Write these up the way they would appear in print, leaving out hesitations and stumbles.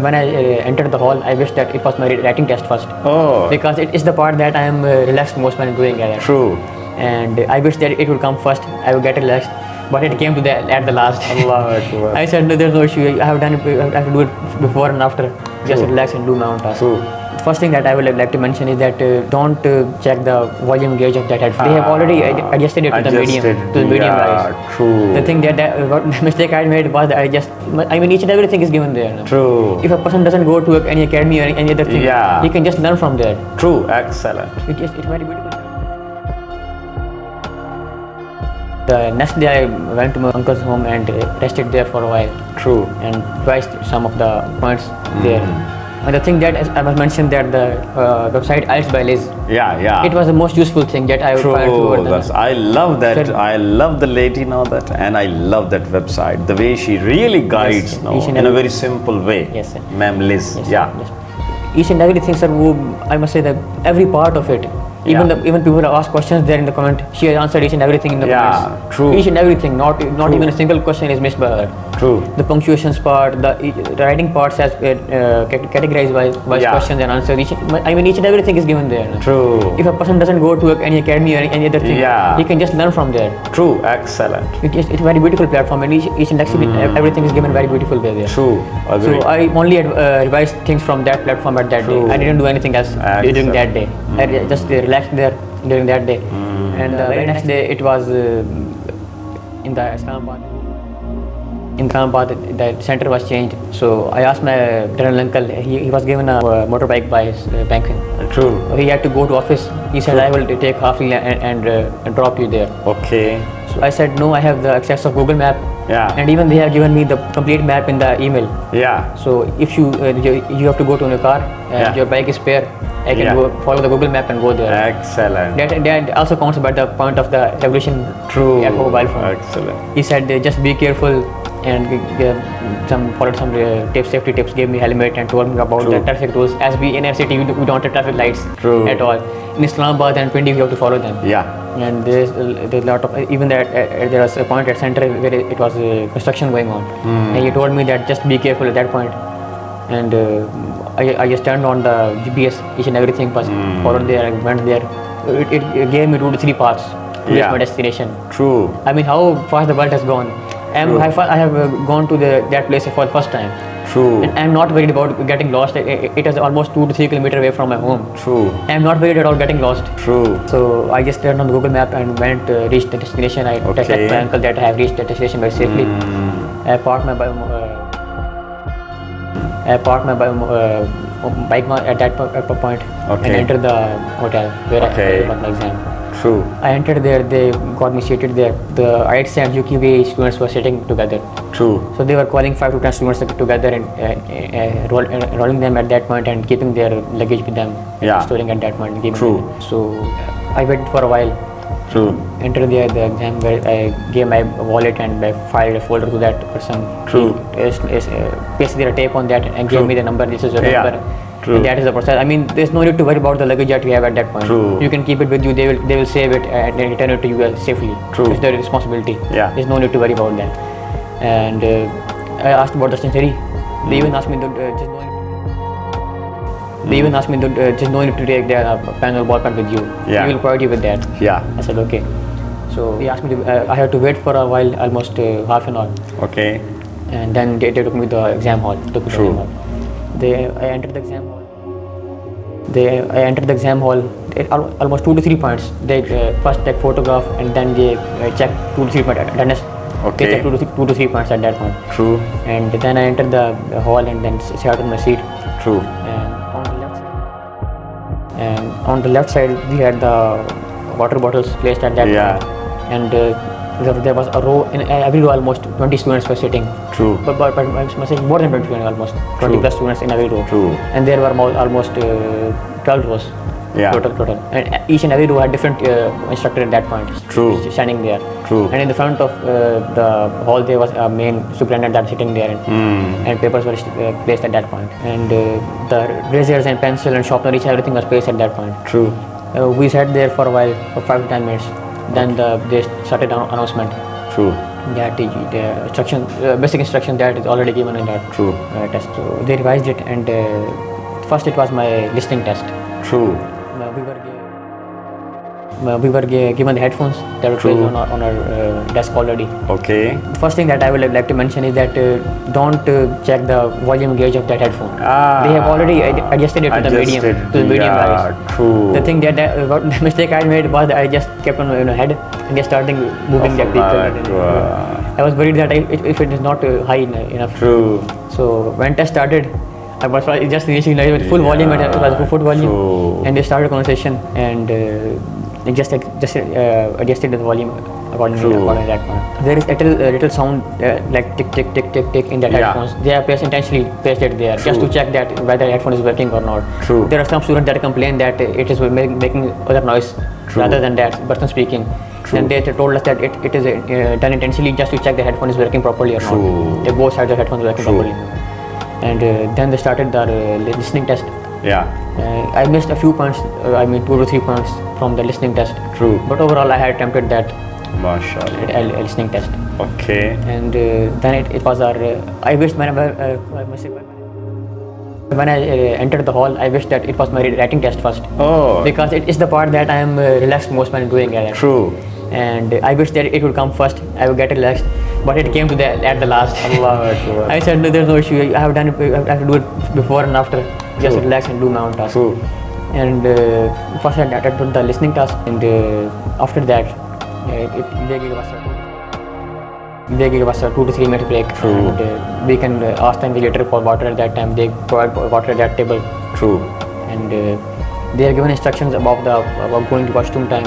When I entered the hall, I wished that it was my writing test first. Oh. Because it is the part that I am relaxed most when doing it. True. And I wished that it would come first. I would get relaxed. But it came to that at the last. Allah Akbar. I said, no, there's no issue. I have done it. I have to do it before and after. Just relax and do my own task. True. First thing that I would like to mention is that don't check the volume gauge of that headphone. They have already adjusted it to the medium guys. True. The thing that the mistake I made was that each and everything is given there. True. If a person doesn't go to any academy or any other thing, he can just learn from there. True. Excellent. It's very beautiful. The next day I went to my uncle's home and rested there for a while. True. And revised some of the points there. And the thing that I must mention that the website IELTS by Liz. It was the most useful thing that I found toward them. I love that. I love the lady now that, and I love that website. The way she really guides in a very simple way. Yes, sir. Ma'am Liz. Yes, each and everything, sir. I must say that every part of it. Even people who ask questions there in the comment, she has answered each and everything in the comments. True. Each and everything, not even a single question is missed by her. True. The punctuations part, the writing parts as categorized by questions and answers. Each and everything is given there. True. If a person doesn't go to any academy or any other thing, he can just learn from there. True. Excellent. It's a very beautiful platform, and each and everything is given very beautiful way there. True. Agree. So I only revised things from that platform at that day. I didn't do anything else during that day. I just relaxed there during that day. And the very next day it was in the Islamabad. In Islamabad, the center was changed. So I asked my paternal uncle. He was given a motorbike by his bank. True. He had to go to office. He said, I will take half and drop you there. Okay. So I said, no, I have the access of Google Map. And even they have given me the complete map in the email. So if you have to go to your car and your bike is spare, I can go follow the Google map and go there. Excellent. That also counts by the point of the regulation. True. Mobile phone. Excellent. He said, just be careful and followed some safety tips, gave me helmet and told me about the traffic rules. As we in our city, we don't have traffic lights at all. In Islamabad and Pindi, we have to follow them. And there's a lot of, even that there was a point at center where it was construction going on. And he told me that just be careful at that point. And I just turned on the GPS, each and everything was followed there. I went there. It gave me 2 to 3 paths to reach my destination. True. I mean, how fast the world has gone. I have gone to that place for the first time. True. And I'm not worried about getting lost. It is almost 2 to 3 kilometers away from my home. True. I'm not worried at all getting lost. True. So I just turned on the Google Map and reached the destination. I texted my uncle that I have reached the destination very safely. I parked my bike at that point and entered the hotel where I got my exam. True. I entered there, they got me seated there. The IELTS and UQB students were sitting together. True. So they were calling 5 to 10 students together and rolling them at that point and keeping their luggage with them. Storing at that point. True. So I waited for a while. True. Entered the exam where I gave my wallet and I filed a folder to that person. True. Pasted their tape on that and gave me the number. This is your number. True. And that is the process. I mean, there's no need to worry about the luggage that you have at that point. True. You can keep it with you. They will save it and return it to you safely. True. It's their responsibility. There's no need to worry about that. And I asked about the stationery. They even asked me to just no need to take the pen or ball pen with you. We will provide you with that. I said okay. So they asked me to. I had to wait for a while, almost half an hour. Okay. And then they took me to the exam hall. True. I entered the exam hall. I entered the exam hall. Almost 2 to 3 points. They first take photograph and then they check 2 to 3 points. They check 2 to 3 points at that point. True. And then I entered the hall and then sat on my seat. True. And on the left side we had the water bottles placed at that point. And there was a row, in every row almost 20 students were sitting. True. But I must say more than 20 students, almost 20 plus students in every row. True. And there were almost 12 rows. Total. And each and every row had different instructor at that point. True. Standing there. True. And in the front of the hall there was a main superintendent that sitting there and papers were placed at that point. And the razors and pencil and sharpener, everything was placed at that point. True. We sat there for a while, for 5 to 10 minutes. Then they started an announcement. True. that the instruction, basic instruction that is already given in that test. So they revised it, and first it was my listening test. True. We were given the headphones that were placed on our desk already. Okay. The first thing that I would like to mention is that don't check the volume gauge of that headphone. They have already adjusted it to the medium rise. True. The thing that the mistake I made was that I just kept on my head and just started moving that vehicle. I was worried that if it is not high enough. True. So when test started, I was just reaching with full volume, and it was full volume, and they started a conversation, and just adjusted the volume according to that one. There is a little sound like tick tick tick tick tick in that headphones. They have intentionally placed it there just to check that whether headphone is working or not. True. There are some students that complain that it is making other noise rather than that person speaking. And they told us that it is done intentionally just to check the headphone is working properly or not. They both sides of the headphones working properly. And then they started the listening test. I missed a few points, 2 to 3 points from the listening test. True. But overall I had attempted that listening test. Okay. And then it was our, I wished when I entered the hall, I wished that it was my writing test first. Because it is the part that I am relaxed most when doing it. True. And I wish that it would come first, I would get relaxed, but it came to at the last. I said no, there's no issue, I have done it, I have to do it before and after, just relax and do my own task. True. And first I attempted the listening task, and after that they gave us a 2 to 3 minute break. True. And we can ask them later for water at that time. They provide water at that table. True. And they are given instructions about going to washroom time.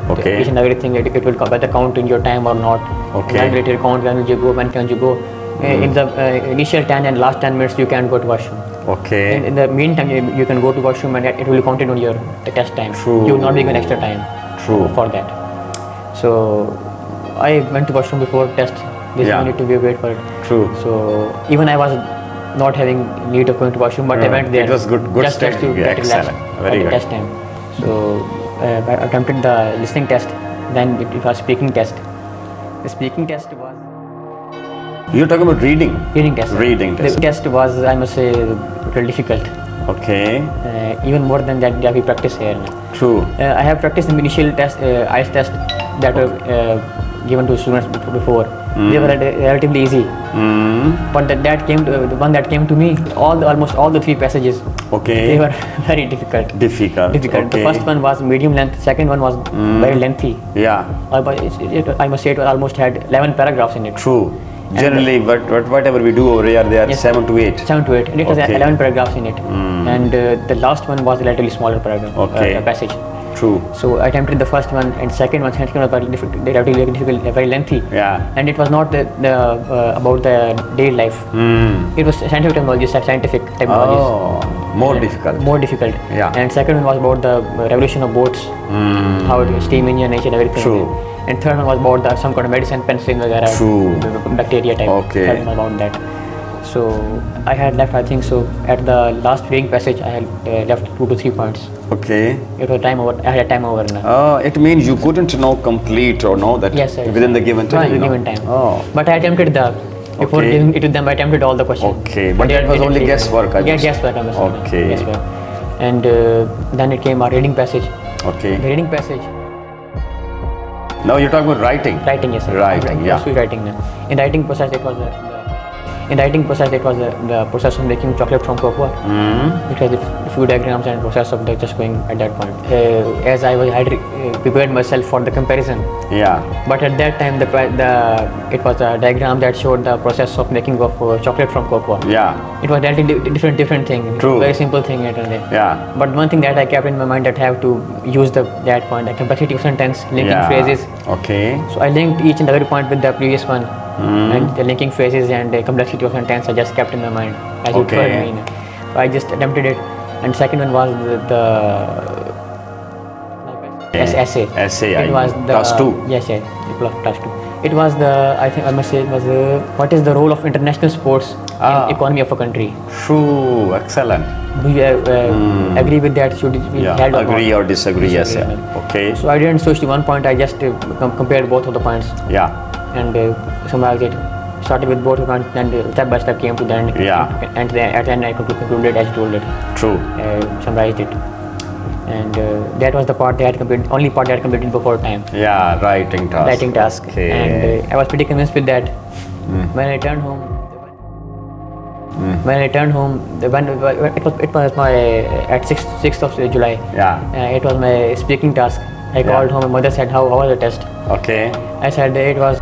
Okay. Each and everything, it will whether count in your time or not. Okay. When will it count, when will you go, when can you go. In the initial 10 and last 10 minutes you can go to washroom. Okay. In the meantime you can go to washroom and it will count in on your test time. True. You will not be given extra time. True. For that. So I went to washroom before test. This one need to be wait for it. True. So even I was not having need of going to washroom, but I went there. It was good just to get relaxed at the test time. So I attempted the listening test. Then it was speaking test. The speaking test was. You're talking about reading. Reading test. Reading test. The test was, I must say, very difficult. Okay. Even more than that we practice here. True. I have practiced the initial test, IELTS test that were given to students before. They were relatively easy. But the one that came to me, almost all the 3 passages. Okay. They were very difficult. Difficult. Okay. The first one was medium length. Second one was very lengthy. Yeah. I must say it almost had 11 paragraphs in it. True. Generally, whatever we do over here, they are 7 to 8. 7 to 8. And it was 11 paragraphs in it. And the last one was a relatively smaller paragraph. Passage. True. So I attempted the first one, and second one was very difficult, very lengthy. Yeah. And it was not about the daily life. It was scientific technologies. Oh, more difficult. More difficult. Yeah. And second one was about the revolution of boats, how it steam engine, and everything. True. And third one was about some kind of medicine, penicillin, True. Bacteria type. Okay. Third one about that. So I had left, I think so, at the last reading passage, I had left 2 to 3 points. Okay. It was time over. I had time over now. It means you couldn't know complete or know that within the given time. But I attempted before giving it to them, I attempted all the questions. Okay, but that was only guesswork. Guesswork. Okay. Guesswork. And then it came our reading passage. Okay. The reading passage. Now you're talking about writing. Writing, yes. Writing, yeah. Writing now. In writing process, it was the process of making chocolate from cocoa. It has a few diagrams and process of just going at that point. As I had prepared myself for the comparison. Yeah. But at that time, it was a diagram that showed the process of making of chocolate from cocoa. Yeah. It was a different thing. True. Very simple thing. Yeah. But one thing that I kept in my mind that I have to use that point, the complexity of sentence, linking phrases. Okay. So I linked each and every point with the previous one. And the linking phrases and the complexity of sentence I just kept in my mind as you told me. So I just attempted it. And second one was the essay. Essay. It was the task 2. Yes, it was task 2. It was I think I must say it was what is the role of international sports in economy of a country? True. Excellent. Do you agree with that? Should it be held agree or disagree? Yes. Okay. So I didn't switch to one point. I just compared both of the points. Yeah. And summarized it. Started with both accounts and step by step came to the end. Yeah. And at the end I concluded as you told it. True. Summarized it. And that was the part that I had completed, only part that I had completed before time. Yeah, writing task. Okay. And I was pretty convinced with that. When I returned home, it was my at 6th of July. Yeah. It was my speaking task. I called home. My mother said, "How was the test?" Okay. I said it was